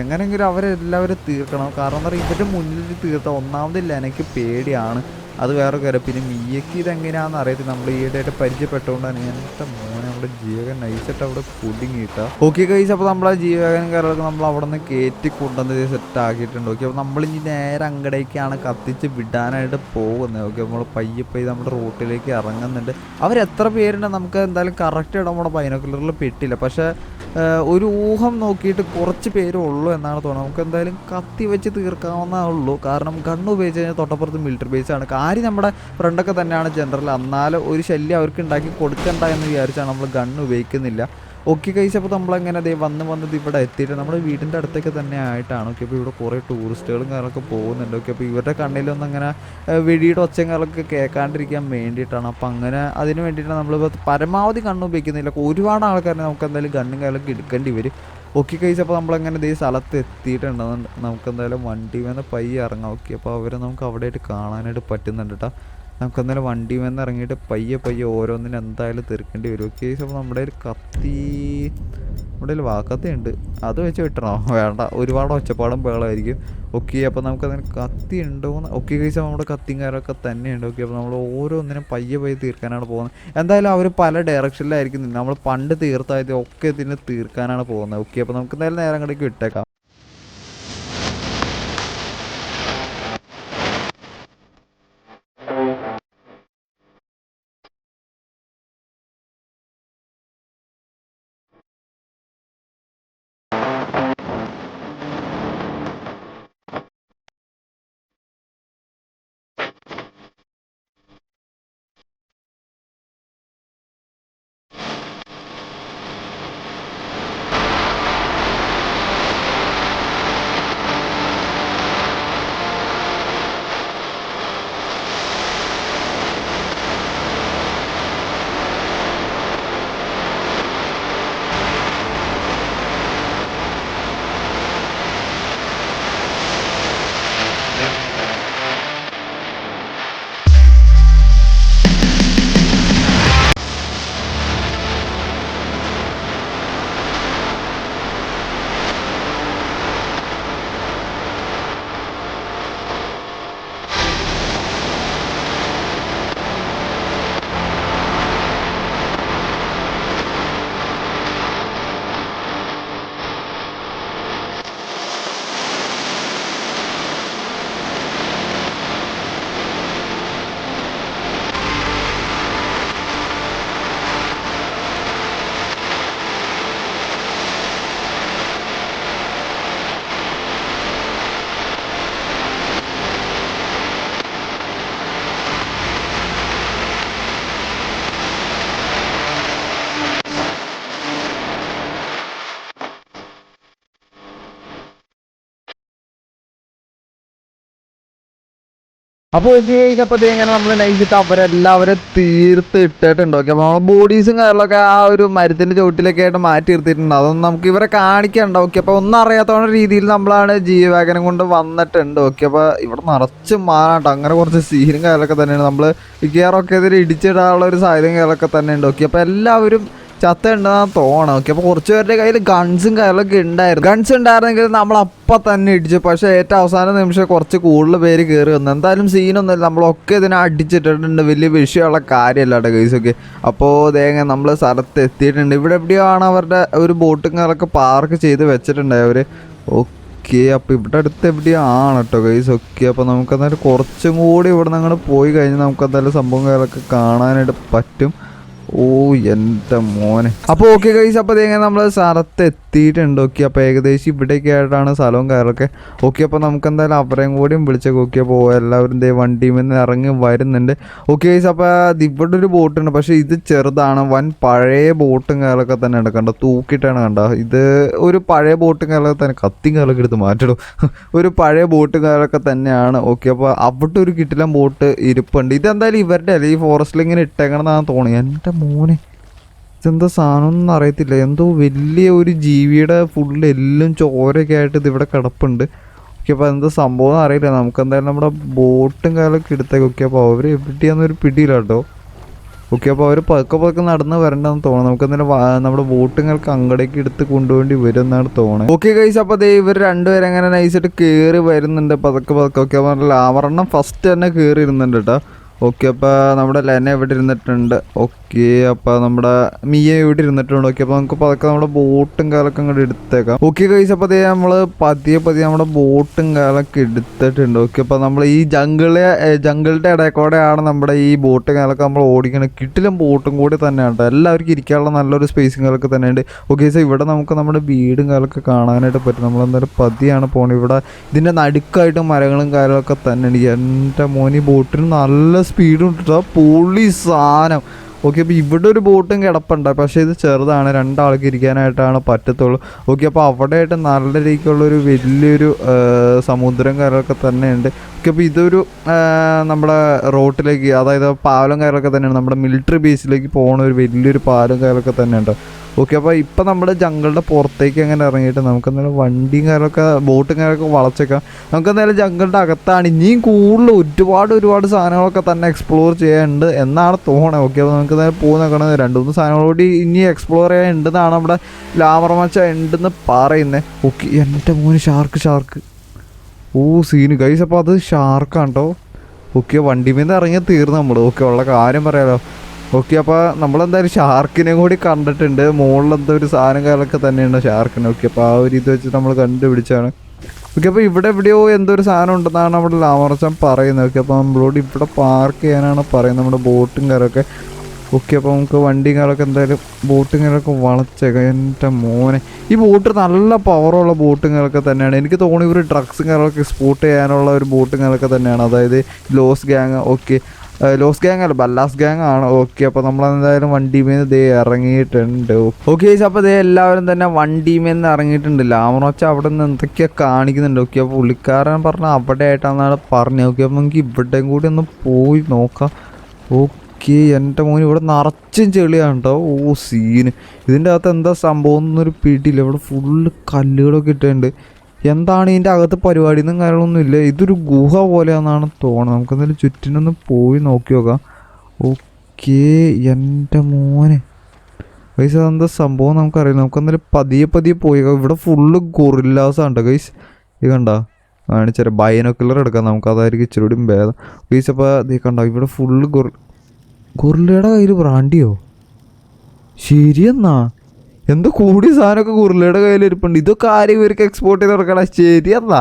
[SPEAKER 1] എങ്ങനെയെങ്കിലും അവരെല്ലാവരും തീർക്കണം. കാരണം എന്താ പറയുക, ഇവരുടെ മുന്നിൽ തീർത്ത ഒന്നാമതില്ല എനിക്ക് പേടിയാണ്, അത് വേറെ കാര്യം. പിന്നെ മിയക്ക് ഇതെങ്ങനെയാണെന്ന് അറിയത്തില്ല, നമ്മൾ ഈയിടെയായിട്ട് പരിചയപ്പെട്ടുകൊണ്ടാണ്. എൻ്റെ മോനെ നമ്മുടെ ജീവകൻ നൈസായിട്ട് അവിടെ കുടുങ്ങി കിട്ടുക. ഓക്കെ ഗൈസ്, അപ്പോൾ നമ്മളെ ജീവകൻ കാര്യങ്ങളൊക്കെ നമ്മൾ അവിടെ നിന്ന് കയറ്റി കൊണ്ടുവന്ന് സെറ്റ് ആക്കിയിട്ടുണ്ട്. ഓക്കെ, അപ്പോൾ നമ്മളിനി നേരെ അങ്ങടേക്കാണ് കത്തിച്ച് വിടാനായിട്ട് പോകുന്നത്. ഓക്കെ, നമ്മൾ പയ്യെ നമ്മുടെ റൂട്ടിലേക്ക് ഇറങ്ങുന്നുണ്ട്. അവരെത്ര പേരുണ്ട് നമുക്ക് എന്തായാലും കറക്റ്റ് ഇടാൻ നമ്മുടെ ബൈനോക്കുലറിൽ പെട്ടില്ല. പക്ഷേ ഒരു ഊഹം നോക്കിയിട്ട് കുറച്ച് പേരേ ഉള്ളൂ എന്നാണ് തോന്നുന്നത്. നമുക്ക് എന്തായാലും കത്തി വെച്ച് തീർക്കാവുന്നേ ഉള്ളൂ. കാരണം ഗണ്ണ് ഉപയോഗിച്ച് കഴിഞ്ഞാൽ തൊട്ടപ്പുറത്ത് മിലിറ്ററി ബേസാണ്. കാര്യം നമ്മുടെ ഫ്രണ്ടൊക്കെ തന്നെയാണ് ജനറൽ, എന്നാലും ഒരു ശല്യം അവർക്ക് ഉണ്ടാക്കി കൊടുക്കണ്ട എന്ന് വിചാരിച്ചാണ് നമ്മൾ ഗണ്ണ് ഉപയോഗിക്കുന്നില്ല. ഓക്കെ ഗൈസ്, അപ്പോൾ നമ്മളങ്ങനെ വന്നത് ഇവിടെ എത്തിയിട്ട് നമ്മുടെ വീടിൻ്റെ അടുത്തൊക്കെ തന്നെ ആയിട്ടാണ്. ഓക്കെ, അപ്പോൾ ഇവിടെ കുറേ ടൂറിസ്റ്റുകളും കാര്യങ്ങളൊക്കെ പോകുന്നുണ്ട്. ഓക്കെ, അപ്പോൾ ഇവരുടെ കണ്ണിലൊന്നും അങ്ങനെ വെടിയുടെ ഒച്ചയും കാര്യങ്ങളൊക്കെ കേൾക്കാണ്ടിരിക്കാൻ വേണ്ടിയിട്ടാണ്. അപ്പോൾ അങ്ങനെ അതിന് വേണ്ടിയിട്ടാണ് നമ്മളിപ്പോൾ പരമാവധി ഗണ്ണ് ഉപയോഗിക്കുന്നില്ല. ഒരുപാട് ആൾക്കാരെ നമുക്ക് എന്തായാലും ഗണ്ണും കാര്യങ്ങളൊക്കെ എടുക്കേണ്ടി വരും. ഓക്കെ ഗൈസ്, അപ്പോൾ നമ്മളങ്ങനെ സ്ഥലത്ത് എത്തിയിട്ടുണ്ട്. നമുക്ക് എന്തായാലും വണ്ടി വന്ന് പയ്യെ ഇറങ്ങാം. ഓക്കെ, അപ്പോൾ അവരെ നമുക്ക് അവിടെയായിട്ട് കാണാനായിട്ട് പറ്റുന്നുണ്ട് കേട്ടോ. നമുക്കെന്തായാലും വണ്ടി വന്ന് ഇറങ്ങിയിട്ട് പയ്യെ ഓരോന്നിനും എന്തായാലും തീർക്കേണ്ടി വരും. ഓക്കെ, അപ്പോൾ നമ്മുടെ ഒരു കത്തി, നമ്മുടെ വാക്കത്തിയുണ്ട്, അത് വെച്ച് വിട്ടണോ? വേണ്ട, ഒരുപാട് ഒച്ചപ്പാടും ബഹളമായിരിക്കും. ഓക്കെ, അപ്പോൾ നമുക്കതിന് കത്തി ഉണ്ടോയെന്ന്. ഓക്കെ ഗൈസ്, നമ്മുടെ കത്തിയും കാര്യമൊക്കെ തന്നെയുണ്ട്. ഓക്കെ, അപ്പോൾ നമ്മൾ ഓരോന്നിനും പയ്യെ തീർക്കാനാണ് പോകുന്നത്. എന്തായാലും അവർ പല ഡയറക്ഷനിലായിരിക്കും. നമ്മൾ പണ്ട് തീർത്തായത് ഒക്കെ ഇതിന് തീർക്കാനാണ് പോകുന്നത്. ഓക്കെ, അപ്പോൾ നമുക്ക് എന്തായാലും നേരം അങ്ങോട്ടേക്ക് വിട്ടേക്കാം. അപ്പോൾ ഇത് കഴിഞ്ഞപ്പോൾ ഇങ്ങനെ നമ്മൾ നയിച്ചിട്ട് അവരെല്ലാവരും തീർത്ത് ഇട്ടിട്ടുണ്ട്. ഓക്കെ, അപ്പോൾ നമ്മൾ ബോഡീസും കാര്യങ്ങളൊക്കെ ആ ഒരു മരത്തിൻ്റെ ചുവട്ടിലൊക്കെ ആയിട്ട് മാറ്റി നിർത്തിയിട്ടുണ്ട്. അതൊന്നും നമുക്ക് ഇവരെ കാണിക്കണ്ട. ഓക്കെ, അപ്പോൾ ഒന്നും അറിയാത്ത രീതിയിൽ നമ്മളാണ് ജീവവാഗനം കൊണ്ട് വന്നിട്ടുണ്ട്. ഓക്കെ, അപ്പോൾ ഇവിടെ നിറച്ച് മാറാട്ടോ, അങ്ങനെ കുറച്ച് സീനും കാര്യങ്ങളൊക്കെ തന്നെയാണ്. നമ്മൾ മിക്കവാറൊക്കെ ഇതിൽ ഇടിച്ചിടാനുള്ള ഒരു സാധ്യതയും കാര്യങ്ങളൊക്കെ തന്നെ ഉണ്ട്. ഓക്കെ, അപ്പോൾ എല്ലാവരും ചത്തുണ്ടെന്നാണ് തോന്നണം. ഓക്കെ, അപ്പോൾ കുറച്ച് പേരുടെ കയ്യിൽ ഗൺസും കാര്യങ്ങളൊക്കെ ഉണ്ടായിരുന്നു. ഗൺസ് ഉണ്ടായിരുന്നെങ്കിൽ നമ്മളപ്പം തന്നെ ഇടിച്ചു. പക്ഷേ ഏറ്റവും അവസാന നിമിഷം കുറച്ച് കൂടുതൽ പേര് കയറി വന്നു. എന്തായാലും സീനൊന്നുമില്ല, നമ്മളൊക്കെ ഇതിനെ അടിച്ചിട്ടിട്ടുണ്ട്. വലിയ വിഷയമുള്ള കാര്യമല്ല കേട്ടോ ഗൈസ്. ഓക്കെ, അപ്പോൾ തേങ്ങ നമ്മൾ സ്ഥലത്ത് എത്തിയിട്ടുണ്ട്. ഇവിടെ എവിടെയാണ് അവരുടെ ഒരു ബോട്ടും കാര്യങ്ങളൊക്കെ പാർക്ക് ചെയ്ത് വെച്ചിട്ടുണ്ടായി അവർ. ഓക്കെ, അപ്പോൾ ഇവിടെ അടുത്ത് എവിടെയാണ് കേട്ടോ ഗൈസ്. ഓക്കെ, അപ്പോൾ നമുക്കെന്തായാലും കുറച്ചും കൂടി ഇവിടെ നിന്ന് അങ്ങോട്ട് പോയി കഴിഞ്ഞാൽ നമുക്കെന്തായാലും സംഭവം കാര്യങ്ങളൊക്കെ കാണാനായിട്ട് പറ്റും. ഓ എൻ്റെ മോനെ. അപ്പോൾ ഓക്കെ ഗൈസ്, അപ്പോൾ ഇതെങ്ങനെ നമ്മൾ സ്ഥലത്ത് എത്തിയിട്ടുണ്ട്. ഓക്കെ, അപ്പോൾ ഏകദേശം ഇവിടേക്ക് ആയിട്ടാണ് സ്ഥലവും കാര്യമൊക്കെ. ഓക്കെ, അപ്പോൾ നമുക്ക് എന്തായാലും അവരെയും കൂടിയും വിളിച്ചേക്ക്. ഓക്കെ, അപ്പോൾ എല്ലാവരും വണ്ടിയിൽ നിന്ന് ഇറങ്ങി വരുന്നുണ്ട്. ഓക്കെ ഗൈസ്, അപ്പോൾ ഇവിടെ ഒരു ബോട്ടുണ്ട്. പക്ഷേ ഇത് ചെറുതാണ്, വൻ പഴയ ബോട്ടും കാര്യമൊക്കെ തന്നെ ഉണ്ട്. കണ്ടോ, തൂക്കിയിട്ടാണ് കണ്ടോ. ഇത് ഒരു പഴയ ബോട്ടും കാര്യമൊക്കെ തന്നെ, കത്തിയും കാര്യമൊക്കെ എടുത്ത് മാറ്റിടും. ഒരു പഴയ ബോട്ടും കാര്യമൊക്കെ തന്നെയാണ്. ഓക്കെ, അപ്പോൾ അവിടെ ഒരു കിട്ടില്ല ബോട്ട് ഇരിപ്പുണ്ട്. ഇതെന്തായാലും ഇവരുടെ അല്ല, ഈ ഫോറസ്റ്റിൽ ഇങ്ങനെ ഇട്ടേക്കണമെന്നാണ് തോന്നി. എൻ്റെ മോനെ, ഇതെന്താ സാധനം ഒന്നും അറിയത്തില്ല. എന്തോ വലിയ ഒരു ജീവിയുടെ ഫുള്ള് എല്ലും ചോരയൊക്കെ ആയിട്ട് ഇതിവിടെ കിടപ്പുണ്ട്. ഓക്കെ, അപ്പോൾ എന്താ സംഭവം അറിയില്ല. നമുക്ക് എന്തായാലും നമ്മുടെ ബോട്ടും കാലൊക്കെ എടുത്തേക്ക്. ഓക്കെ, അപ്പോൾ അവർ എവിടെയാണെന്നൊരു പിടിയില്ല കേട്ടോ. ഓക്കെ, അപ്പോൾ അവർ പതുക്കെ നടന്ന് വരണ്ടെന്ന് തോന്നുന്നു. നമുക്ക് എന്തായാലും നമ്മുടെ ബോട്ടുകൾക്ക് അങ്ങടേക്ക് എടുത്ത് കൊണ്ടുപോകേണ്ടി വരും എന്നാണ് തോന്നുന്നത്. ഓക്കെ ഗൈസ്, അപ്പോൾ അതേ ഇവർ രണ്ടുപേരും അങ്ങനെ നൈസായിട്ട് കയറി വരുന്നുണ്ട് പതുക്കെ. ഓക്കെ, അപ്പോൾ ലാവറെണ്ണം ഫസ്റ്റ് തന്നെ കയറി ഇരുന്നുണ്ട് കേട്ടോ. ഓക്കെ, അപ്പോൾ നമ്മുടെ ലെന ഇവിടെ ഇരുന്നിട്ടുണ്ട്. ഓക്കെ, അപ്പോൾ നമ്മുടെ മിയ ഇവിടെ ഇരുന്നിട്ടുണ്ട്. ഓക്കെ, അപ്പോൾ നമുക്ക് പതുക്കെ നമ്മുടെ ബോട്ടും കാലൊക്കെ അങ്ങോട്ട് എടുത്തേക്കാം. ഓക്കെ ഗൈസ്, അപ്പോൾ അതേ നമ്മൾ പതിയെ നമ്മുടെ ബോട്ടും കാലൊക്കെ എടുത്തിട്ടുണ്ട്. ഓക്കെ, അപ്പോൾ നമ്മൾ ഈ ജംഗിളുടെ ഇടയ്ക്കൂടെയാണ് നമ്മുടെ ഈ ബോട്ടും കാലൊക്കെ നമ്മൾ ഓടിക്കണം. കിട്ടിലും ബോട്ടും കൂടി തന്നെയാണ് കേട്ടോ. എല്ലാവർക്കും ഇരിക്കാനുള്ള നല്ലൊരു സ്പേസും കാലൊക്കെ തന്നെയുണ്ട്. ഓക്കെ സോ ഇവിടെ നമുക്ക് നമ്മുടെ വീടും കാലൊക്കെ കാണാനായിട്ട് പറ്റും. നമ്മളെന്തായാലും പതിയാണ് പോകണം. ഇവിടെ ഇതിൻ്റെ നടുക്കായിട്ട് മരങ്ങളും കാര്യങ്ങളൊക്കെ തന്നെയുണ്ട്. എൻ്റെ മോനി ബോട്ടിന് നല്ല സ്പീഡും കിട്ടുക, പൊളി സാധനം. ഓക്കെ, അപ്പോൾ ഇവിടെ ഒരു ബോട്ടും കിടപ്പുണ്ട്. പക്ഷേ ഇത് ചെറുതാണ്, രണ്ടാൾക്ക് ഇരിക്കാനായിട്ടാണ് പറ്റത്തുള്ളൂ. ഓക്കെ, അപ്പോൾ അവിടെയായിട്ട് നല്ല രീതിക്കുള്ളൊരു വലിയൊരു സമുദ്രം കാര്യങ്ങളൊക്കെ തന്നെയുണ്ട്. ഓക്കെ, അപ്പോൾ ഇതൊരു നമ്മുടെ റോട്ടിലേക്ക്, അതായത് പാലം കാര്യങ്ങളൊക്കെ തന്നെയാണ്. നമ്മുടെ മിലിറ്ററി ബേസിലേക്ക് പോകുന്ന ഒരു വലിയൊരു പാലം കാര്യങ്ങളൊക്കെ തന്നെയുണ്ട്. ഓക്കെ, അപ്പോൾ ഇപ്പം നമ്മൾ ജംഗിളുടെ പുറത്തേക്ക് അങ്ങനെ ഇറങ്ങിയിട്ട് നമുക്ക് എന്തായാലും വണ്ടിയും കാര്യമൊക്കെ ബോട്ടും കാര്യമൊക്കെ വളച്ചേക്കാം. നമുക്ക് എന്തായാലും ജംഗിളുടെ അകത്താണ് ഇനിയും കൂടുതൽ ഒരുപാട് സാധനങ്ങളൊക്കെ തന്നെ എക്സ്പ്ലോർ ചെയ്യാനുണ്ട് എന്നാണ് തോന്നുന്നത്. ഓക്കെ, അപ്പോൾ നമുക്ക് എന്തായാലും പോകുന്ന നോക്കണം. 2-3 സാധനങ്ങളോട് ഇനി എക്സ്പ്ലോർ ചെയ്യാൻ ഉണ്ടെന്നാണ് നമ്മുടെ ലാമറമച്ച ഉണ്ടെന്ന് പറയുന്നത്. ഓക്കെ, എൻ്റെ മോന് ഷാർക്ക്. ഓ സീന് ഗൈസ്, അപ്പോൾ അത് ഷാർക്കാണ് കേട്ടോ. ഓക്കെ, വണ്ടിയിൽ നിന്ന് ഇറങ്ങിയാൽ തീർന്നു നമ്മൾ. ഓക്കെ, ഉള്ള കാര്യം പറയാലോ. ഓക്കെ, അപ്പോൾ നമ്മളെന്തായാലും ഷാർക്കിനെ കൂടി കണ്ടിട്ടുണ്ട്. മുകളിലെന്തോ ഒരു സാധനം കാലൊക്കെ തന്നെയുണ്ട് ഷാർക്കിന്. ഓക്കെ, അപ്പോൾ ആ ഒരു ഇത് വെച്ചിട്ട് നമ്മൾ കണ്ടുപിടിച്ചാണ്. ഓക്കെ, അപ്പോൾ ഇവിടെ എവിടെയോ എന്തോ ഒരു സാധനം ഉണ്ടെന്നാണ് നമ്മുടെ ലാമറച്ചൻ പറയുന്നത്. ഓക്കെ, അപ്പോൾ നമ്മളോട് ഇവിടെ പാർക്ക് ചെയ്യാനാണ് പറയുന്നത്, നമ്മുടെ ബോട്ടും കാരൊക്കെ. ഓക്കെ, അപ്പോൾ നമുക്ക് വണ്ടിയും കാലൊക്കെ എന്തായാലും ബോട്ടും കാലൊക്കെ വളച്ചേക്കാം. എൻ്റെ മോനെ, ഈ ബോട്ട് നല്ല പവറുള്ള ബോട്ടും കാലൊക്കെ തന്നെയാണ്. എനിക്ക് തോന്നി ഇവർ ഡ്രഗ്സും കാലൊക്കെ എക്സ്പോർട്ട് ചെയ്യാനുള്ള ഒരു ബോട്ടും കാലൊക്കെ തന്നെയാണ്. അതായത് Los gang. Okay, Los gang അല്ല, ബല്ലാസ് ഗ്യാങ് ആണ്. ഓക്കെ, അപ്പോൾ നമ്മളെന്തായാലും വണ്ടിയിൽ നിന്ന് ദേ ഇറങ്ങിയിട്ടുണ്ട്. ഓക്കെ, അപ്പോൾ ദേ എല്ലാവരും തന്നെ വണ്ടിയിൽ നിന്ന് ഇറങ്ങിയിട്ടുണ്ട്. ലാമറോച്ച അവിടെ നിന്ന് എന്തൊക്കെയാണ് കാണിക്കുന്നുണ്ട്. ഓക്കെ, അപ്പോൾ പുള്ളിക്കാരൻ പറഞ്ഞാൽ അവിടെ ആയിട്ടാണെന്നാണ് പറഞ്ഞത്. ഓക്കെ, അപ്പോൾ നമുക്ക് ഇവിടെയും കൂടി ഒന്ന് പോയി നോക്കാം. ഓക്കെ, എൻ്റെ മോന് ഇവിടെ നിറച്ചും ചെളിയാണ് കേട്ടോ. ഓ സീന്, ഇതിൻ്റെ അകത്ത് എന്താ സംഭവം എന്നൊരു പിടിയില്ല. ഇവിടെ ഫുള്ള് കല്ലുകളൊക്കെ ഇട്ടിട്ടുണ്ട്. എന്താണ് ഇതിൻ്റെ അകത്ത് പരിപാടി എന്നും കാര്യങ്ങളൊന്നുമില്ല. ഇതൊരു ഗുഹ പോലെയാണെന്നാണ് തോന്നുന്നത്. നമുക്കെന്തായാലും ചുറ്റിനൊന്ന് പോയി നോക്കി നോക്കാം. ഓക്കെ, എൻ്റെ മോനെ ഗൈസ്, അതെന്താ സംഭവം നമുക്കറിയില്ല. നമുക്കെന്തായാലും പതിയെ പോയി. ഇവിടെ ഫുള്ള് ഗൊറില്ലാസാണ് കേട്ടോ ഗൈസ്. ഇത് കണ്ടോ, കാണിച്ചാൽ ബൈനോക്കുലർ എടുക്കാം നമുക്ക്, അതായിരിക്കും ഇച്ചിരി കൂടി ഭേദം. ഗൈസ്, അപ്പോൾ ഇത് കണ്ടോ, ഇവിടെ ഫുള്ള് ഗൊറില്ലയുടെ കയ്യിൽ ബ്രാൻഡിയോ? ശരിയെന്നാ, എന്തോ കൂടിയ സാധനമൊക്കെ ഗൊറില്ലയുടെ കയ്യിലിരിപ്പുണ്ട്. ഇതൊക്കെ ആരും ഇവർക്ക് എക്സ്പോർട്ട് ചെയ്ത് കൊടുക്കണം. ശരിയെന്നാ,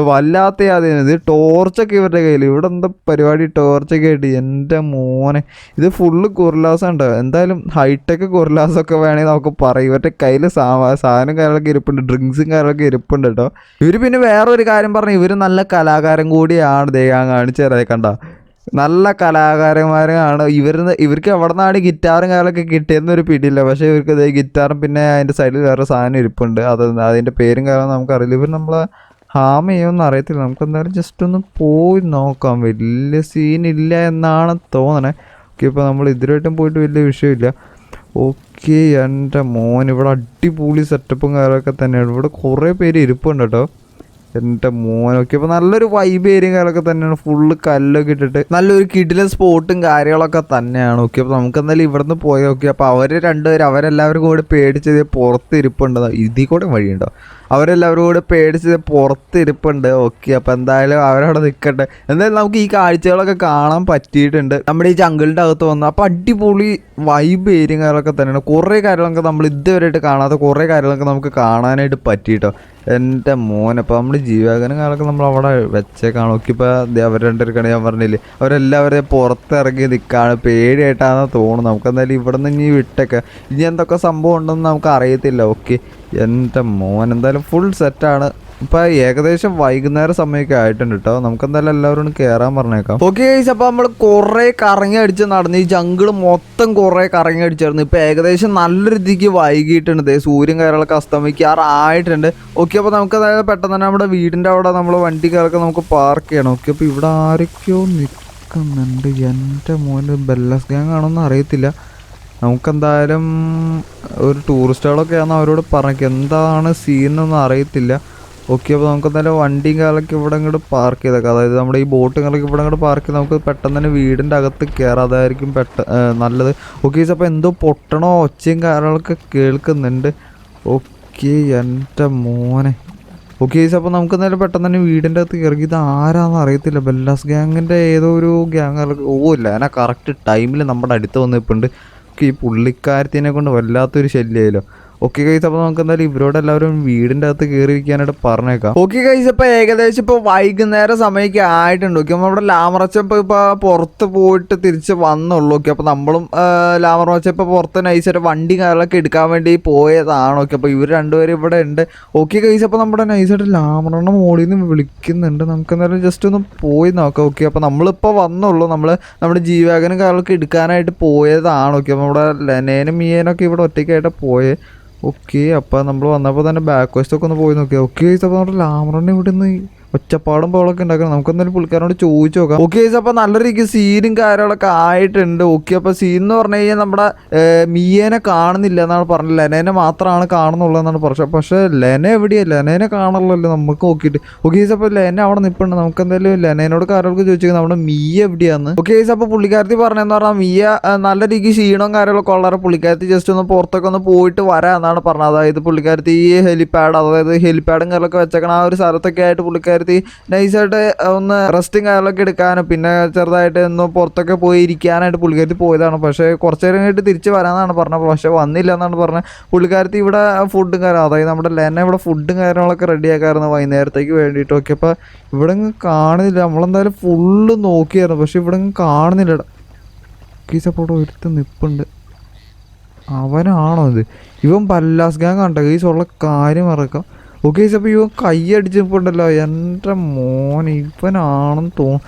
[SPEAKER 1] വല്ലാത്ത ഇത് ടോർച്ചൊക്കെ ഇവരുടെ കയ്യിൽ. ഇവിടെ എന്താ പരിപാടി, ടോർച്ചൊക്കെ ആയിട്ട്. എൻ്റെ മോനെ, ഇത് ഫുള്ള് ഗൊറില്ലാസ് ഉണ്ട്. എന്തായാലും ഹൈടെക് ഗൊറില്ലാസൊക്കെ വേണമെങ്കിൽ നമുക്ക് പറയും. ഇവരുടെ കയ്യിൽ സാധനം കാര്യങ്ങളൊക്കെ ഇരിപ്പുണ്ട്, ഡ്രിങ്ക്സും കാര്യങ്ങളൊക്കെ ഇരിപ്പുണ്ട് കേട്ടോ. ഇവർ പിന്നെ വേറൊരു കാര്യം പറഞ്ഞു, ഇവർ നല്ല കലാകാരൻ കൂടിയാണ്. ഞാൻ കാണിച്ചു തരാം, കണ്ട നല്ല കലാകാരന്മാരാണ് ഇവർക്ക് എവിടെ നിന്നാണ് ഗിറ്റാറും കാര്യങ്ങളൊക്കെ കിട്ടിയെന്നൊരു പിടിയില്ല. പക്ഷേ ഇവർക്ക് ഗിറ്റാറും പിന്നെ അതിൻ്റെ സൈഡിൽ വേറെ സാധനം ഇരിപ്പുണ്ട്. അതിൻ്റെ പേരും കാര്യം നമുക്കറിയില്ല. ഇവർ നമ്മളെ ഹാം ചെയ്യുമെന്ന് അറിയത്തില്ല. നമുക്ക് എന്തായാലും ജസ്റ്റ് ഒന്ന് പോയി നോക്കാം. വലിയ സീനില്ല എന്നാണ് തോന്നണേ. ഓക്കെ, ഇപ്പോൾ നമ്മൾ ഇതിലായിട്ടും പോയിട്ട് വലിയ വിഷയമില്ല. ഓക്കെ, എൻ്റെ മോൻ ഇവിടെ അടിപൊളി സെറ്റപ്പും കാര്യമൊക്കെ തന്നെയാണ്. ഇവിടെ കുറേ പേര് ഇരിപ്പുണ്ട് കേട്ടോ. എൻ്റെ മോനൊക്കെ ഇപ്പോൾ നല്ലൊരു വൈബ് ഏരിയയും കാര്യമൊക്കെ തന്നെയാണ്. ഫുള്ള് കല്ലൊക്കെ ഇട്ടിട്ട് നല്ലൊരു കിടിലൻ സ്പോട്ടും കാര്യങ്ങളൊക്കെ തന്നെയാണ്. ഓക്കെ, അപ്പോൾ നമുക്ക് എന്തായാലും ഇവിടുന്ന് പോയി നോക്കി. അപ്പോൾ അവർ രണ്ടുപേരും അവരെല്ലാവരും കൂടെ പേടിച്ചത് പുറത്ത് ഇരിപ്പുണ്ട്. ഇതിൽ കൂടെ വഴിയുണ്ടോ? അവരെല്ലാവരും കൂടെ പേടിച്ചത് പുറത്ത് ഇരിപ്പുണ്ട്. ഓക്കെ, അപ്പോൾ എന്തായാലും അവരവിടെ നിൽക്കട്ടെ. എന്തായാലും നമുക്ക് ഈ കാഴ്ചകളൊക്കെ കാണാൻ പറ്റിയിട്ടുണ്ട് നമ്മുടെ ഈ ജംഗിളിൻ്റെ അകത്ത് വന്ന്. അപ്പോൾ അടിപൊളി വൈബ് ഏരിയയും കാര്യങ്ങളൊക്കെ തന്നെയാണ്. കുറേ കാര്യങ്ങളൊക്കെ നമ്മൾ ഇതുവരെയായിട്ട് കാണാത്ത കുറേ കാര്യങ്ങളൊക്കെ നമുക്ക് കാണാനായിട്ട് പറ്റിയിട്ടോ. എൻ്റെ മോനെ, അപ്പോൾ നമ്മൾ ജീവകനും കാലൊക്കെ നമ്മൾ അവിടെ വെച്ചേക്കാണ്. നോക്കി ഇപ്പോൾ അവർ രണ്ടുപേർക്കാണ് ഞാൻ പറഞ്ഞില്ലേ, അവരെല്ലാവരും പുറത്തിറങ്ങി നിൽക്കുകയാണ്. പേടിയായിട്ടാണെന്ന് തോന്നുന്നു. നമുക്ക് എന്തായാലും ഇവിടെ നിന്ന് ഇനി വിട്ടേക്കാം. ഇനി എന്തൊക്കെ സംഭവം ഉണ്ടെന്ന് നമുക്ക് അറിയത്തില്ല. ഓക്കെ, എൻ്റെ മോൻ എന്തായാലും ഫുൾ സെറ്റാണ്. ഇപ്പം ഏകദേശം വൈകുന്നേരം സമയമൊക്കെ ആയിട്ടുണ്ട് കേട്ടോ. നമുക്ക് എന്തായാലും എല്ലാവരും കയറാൻ പറഞ്ഞേക്കാം. ഓക്കെ ഗൈസ്, അപ്പോൾ നമ്മൾ കുറേ കറങ്ങി അടിച്ച് നടന്ന് ഈ ജംഗിൾ മൊത്തം കുറേ കറങ്ങി അടിച്ചായിരുന്നു. ഇപ്പോൾ ഏകദേശം നല്ല രീതിക്ക് വൈകിട്ടുണ്ട്. സൂര്യൻ കാര്യങ്ങളൊക്കെ അസ്തമിക്കാറായിട്ടുണ്ട്. ഓക്കെ, അപ്പോൾ നമുക്ക് അതായത് പെട്ടെന്ന് തന്നെ നമ്മുടെ വീടിൻ്റെ അവിടെ നമ്മൾ വണ്ടി കാര്യങ്ങളൊക്കെ നമുക്ക് പാർക്ക് ചെയ്യണം. ഓക്കെ, അപ്പോൾ ഇവിടെ ആരൊക്കെയോ നിൽക്കുന്നുണ്ട്. എൻ്റെ മോന് ബെല്ലസ് ഗ്യാങ് ആണോന്ന് അറിയത്തില്ല. നമുക്കെന്തായാലും ഒരു ടൂറിസ്റ്റുകളൊക്കെയാണ് അവരോട് പറഞ്ഞേക്കുക. എന്താണ് സീനൊന്നും അറിയത്തില്ല. ഓക്കെ, അപ്പോൾ നമുക്ക് എന്തായാലും വണ്ടിയും കാലൊക്കെ ഇവിടെ ഇങ്ങോട്ട് പാർക്ക് ചെയ്തേക്കാം. അതായത് നമ്മുടെ ഈ ബോട്ടും കാലൊക്കെ ഇവിടെ ഇങ്ങോട്ട് പാർക്ക് ചെയ്ത് നമുക്ക് പെട്ടെന്ന് തന്നെ വീടിൻ്റെ അകത്ത് കയറാം. അതായിരിക്കും നല്ലത്. ഓക്കെ, അപ്പോൾ എന്തോ പൊട്ടണോ ഒച്ചയും കാര്യങ്ങളൊക്കെ കേൾക്കുന്നുണ്ട്. ഓക്കെ, എൻ്റെ മോനെ. ഓക്കെ, അപ്പോൾ നമുക്ക് എന്തായാലും പെട്ടെന്ന് തന്നെ വീടിൻ്റെ അകത്ത് കയറി. ഇത് ആരാന്ന് അറിയത്തില്ല. ബെല്ലാസ് ഗ്യാങ്ങിൻ്റെ ഏതോ ഒരു ഗ്യാങ്. ഇല്ല, ഞാൻ കറക്റ്റ് ടൈമിൽ നമ്മുടെ അടുത്ത് വന്നിട്ടുണ്ട്. ഈ പുള്ളിക്കാരത്തിനെ കൊണ്ട് വല്ലാത്തൊരു ശല്യമായല്ലോ. ഓക്കെ ഗൈസ്, അപ്പോൾ നമുക്ക് എന്തായാലും ഇവരോട് എല്ലാവരും വീടിൻ്റെ അകത്ത് കയറി ഇരിക്കാനായിട്ട് പറഞ്ഞേക്കാം. ഓക്കെ ഗൈസ്, ഇപ്പോൾ ഏകദേശം ഇപ്പോൾ വൈകുന്നേരം സമയമൊക്കെ ആയിട്ടുണ്ട്. ഓക്കെ, നമ്മുടെ ലാമറച്ചപ്പോൾ ഇപ്പോൾ പുറത്ത് പോയിട്ട് തിരിച്ച് വന്നുള്ളൂ. ഓക്കെ, അപ്പോൾ നമ്മളും ലാമറച്ച ഇപ്പോൾ പുറത്ത് നൈസായിട്ട് വണ്ടി കാര്യങ്ങളൊക്കെ എടുക്കാൻ വേണ്ടി പോയതാണ്. ഓക്കെ, അപ്പോൾ ഇവർ രണ്ടുപേരും ഇവിടെ ഉണ്ട്. ഓക്കെ ഗൈസ്, അപ്പോൾ നമ്മുടെ നൈസായിട്ട് ലാമറണ്ണ മോളിൽ നിന്ന് വിളിക്കുന്നുണ്ട്. നമുക്ക് എന്തായാലും ജസ്റ്റ് ഒന്ന് പോയി നോക്കാം. ഓക്കെ, അപ്പോൾ നമ്മളിപ്പോൾ വന്നുള്ളൂ. നമ്മുടെ ജീവാഗനും കാര്യങ്ങളൊക്കെ എടുക്കാനായിട്ട് പോയതാണ്. ഓക്കെ, അപ്പോൾ നമ്മുടെ ലെനേനും മിയേനൊക്കെ ഇവിടെ ഒറ്റയ്ക്കായിട്ട് പോയേ. ഓക്കെ, അപ്പോൾ നമ്മൾ വന്നപ്പോൾ തന്നെ ബാക്ക് വശത്തൊക്കെ ഒന്ന് പോയി നോക്കിയാൽ. ഓക്കെ, അപ്പോൾ നമ്മുടെ ലാമറണ്ണ ഇവിടെ നിന്ന് ഒച്ചപ്പാടും പോളൊക്കെ ഉണ്ടാക്കണം. നമുക്ക് എന്തായാലും പുള്ളിക്കാരോട് ചോദിച്ചു നോക്കാം. ഓക്കെ, അപ്പോൾ നല്ല രീതിക്ക് സീനും കാര്യങ്ങളൊക്കെ ആയിട്ടുണ്ട്. ഓക്കെ, അപ്പോൾ സീൻ എന്ന് പറഞ്ഞു കഴിഞ്ഞാൽ നമ്മുടെ മിയേനെ കാണുന്നില്ല എന്നാണ് പറഞ്ഞത്. ലെനേനെ മാത്രമാണ് കാണുന്നുള്ളൂ എന്നാണ് പറഞ്ഞത്. പക്ഷേ ലെന എവിടെയാണ്? ലെനേനെ കാണുള്ളല്ലോ നമുക്ക് നോക്കിയിട്ട്. ഓക്കെ, അപ്പോൾ ലെന അവിടെ നിൽപ്പുണ്ട്. നമുക്ക് എന്തായാലും ലെനേനോട് കാര്യങ്ങൾക്ക് ചോദിച്ചു നമ്മുടെ മിയ എവിടെയാന്ന്. ഓക്കെ, അപ്പോൾ പുള്ളിക്കാരത്തി പറഞ്ഞതെന്ന് പറഞ്ഞാൽ മിയ നല്ല രീതിക്ക് ക്ഷീണവും കാര്യങ്ങളൊക്കെ ഉള്ളത്. പുള്ളിക്കാരത്തി ജസ്റ്റ് ഒന്ന് പുറത്തൊക്കെ ഒന്ന് പോയിട്ട് വരാം എന്നാണ് പറഞ്ഞത്. അതായത് പുള്ളിക്കാരത്തി ഈ ഹെലിപ്പാഡ്, അതായത് ഹെലിപ്പാഡും കാര്യങ്ങളൊക്കെ വെച്ചേക്കണം ആ ഒരു സ്ഥലത്തൊക്കെ ആയിട്ട് പുള്ളിക്കാരത്തി നൈസായിട്ട് ഒന്ന് റെസ്റ്റും കാര്യങ്ങളൊക്കെ എടുക്കാനും പിന്നെ ചെറുതായിട്ട് ഒന്ന് പുറത്തൊക്കെ പോയി ഇരിക്കാനായിട്ട് പുള്ളിക്കാരത്തി പോയതാണ്. പക്ഷേ കുറച്ച് നേരം കഴിഞ്ഞിട്ട് തിരിച്ച് വരാമെന്നാണ് പറഞ്ഞത്. പക്ഷേ വന്നില്ല എന്നാണ് പറഞ്ഞത്. പുള്ളിക്കാരത്തി ഇവിടെ ഫുഡും കാര്യം, അതായത് നമ്മുടെ ലെന ഇവിടെ ഫുഡും കാര്യങ്ങളൊക്കെ റെഡിയാക്കായിരുന്നു വൈകുന്നേരത്തേക്ക് വേണ്ടിയിട്ട്. ഓക്കെ, അപ്പോൾ ഇവിടെ കാണുന്നില്ല. നമ്മളെന്തായാലും ഫുള്ള് നോക്കിയായിരുന്നു, പക്ഷെ ഇവിടെ കാണുന്നില്ല. കീസപ്പോട്ട് ഒരുത്ത് നിൽപ്പുണ്ട്. അവനാണോ ഇത്? ഇവൻ ബെല്ലാസ് ഗ്യാങ് കണ്ട കീസുള്ള കാര്യം മറക്കാം. ഓക്കെ, അപ്പോൾ ഇവൻ കൈ അടിച്ചപ്പോണ്ടല്ലോ. എൻ്റെ മോൻ ഇവനാണെന്ന് തോന്നുന്നു.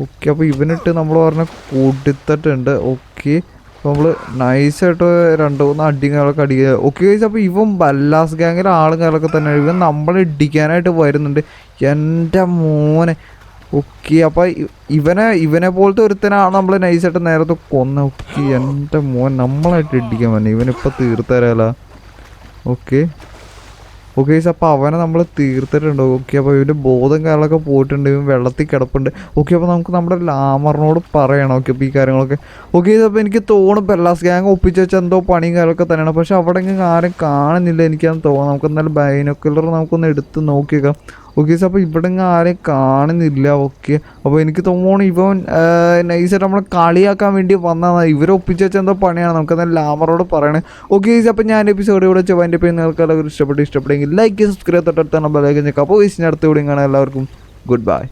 [SPEAKER 1] ഓക്കെ, അപ്പോൾ ഇവനിട്ട് നമ്മൾ പറഞ്ഞ കൊടുത്തിട്ടുണ്ട്. ഓക്കെ, അപ്പോൾ നമ്മൾ നൈസായിട്ട് 2-3 അടികളൊക്കെ അടിക്കുക. ഓക്കെ, അപ്പോൾ ഇവൻ ബെല്ലാസ് ഗ്യാങ്ങിലെ ആളുകളൊക്കെ തന്നെ ഇവൻ നമ്മളെ ഇടിക്കാനായിട്ട് വരുന്നുണ്ട്. എൻ്റെ മോനെ. ഓക്കെ, അപ്പോൾ ഇവനെ പോലത്തെ ഒരുത്തനാണ് നമ്മൾ നൈസായിട്ട് നേരത്തെ കൊന്ന. ഓക്കെ, എൻ്റെ മോൻ നമ്മളായിട്ട് ഇടിക്കാൻ വന്നെ. ഇവനിപ്പോൾ തീർത്തരാല. ഓക്കെ, അപ്പോൾ അവനെ നമ്മൾ തീർത്തിട്ടുണ്ട്. ഓക്കെ, അപ്പോൾ ഇവൻ്റെ ബോധം കാര്യങ്ങളൊക്കെ പോയിട്ടുണ്ട്. ഇവൻ വെള്ളത്തിൽ കിടപ്പുണ്ട്. ഓക്കെ, അപ്പോൾ നമുക്ക് നമ്മുടെ ലാമറിനോട് പറയണം. ഓക്കെ, അപ്പോൾ ഈ കാര്യങ്ങളൊക്കെ. ഓക്കെ, അപ്പോൾ എനിക്ക് തോന്നും ബെല്ലാസ് ഗ്യാങ് ഒപ്പിച്ച് വെച്ച എന്തോ പണിയും കാര്യങ്ങളൊക്കെ തന്നെയാണ്. പക്ഷെ അവിടെ ആരും കാണുന്നില്ല എനിക്കത് തോന്നുന്നു. നമുക്ക് എന്തായാലും ബൈനോക്കുലർ നമുക്കൊന്ന് എടുത്ത് നോക്കിയേക്കാം. ഓക്കെ, അപ്പോൾ ഇവിടെ ആരെയും കാണുന്നില്ല. ഓക്കെ, അപ്പോൾ എനിക്ക് തോന്നുന്നു ഇവൻ നൈസായിട്ട് നമ്മളെ കളിയാക്കാൻ വേണ്ടി വന്നതാണ്. ഇവരെ ഒപ്പിച്ച് വെച്ച എന്തോ പണിയാണ്. നമുക്കെന്തായാലും ലാമറോട് പറയണേ. ഓക്കെ, അപ്പോൾ ഞാൻ എപ്പിസോഡ് ഇവിടെ വെച്ച് അതിൻ്റെ പേര് നിങ്ങൾക്ക് എല്ലാവരും ഇഷ്ടപ്പെട്ടെങ്കിൽ ലൈക്ക് സബ്സ്ക്രൈബ് തൊട്ടടുത്താണ് ബെല്ലൈക്കൻ ചെക്കാം. അപ്പോൾ അടുത്ത വീഡിയോ കാണാൻ എല്ലാവർക്കും ഗുഡ് ബൈ.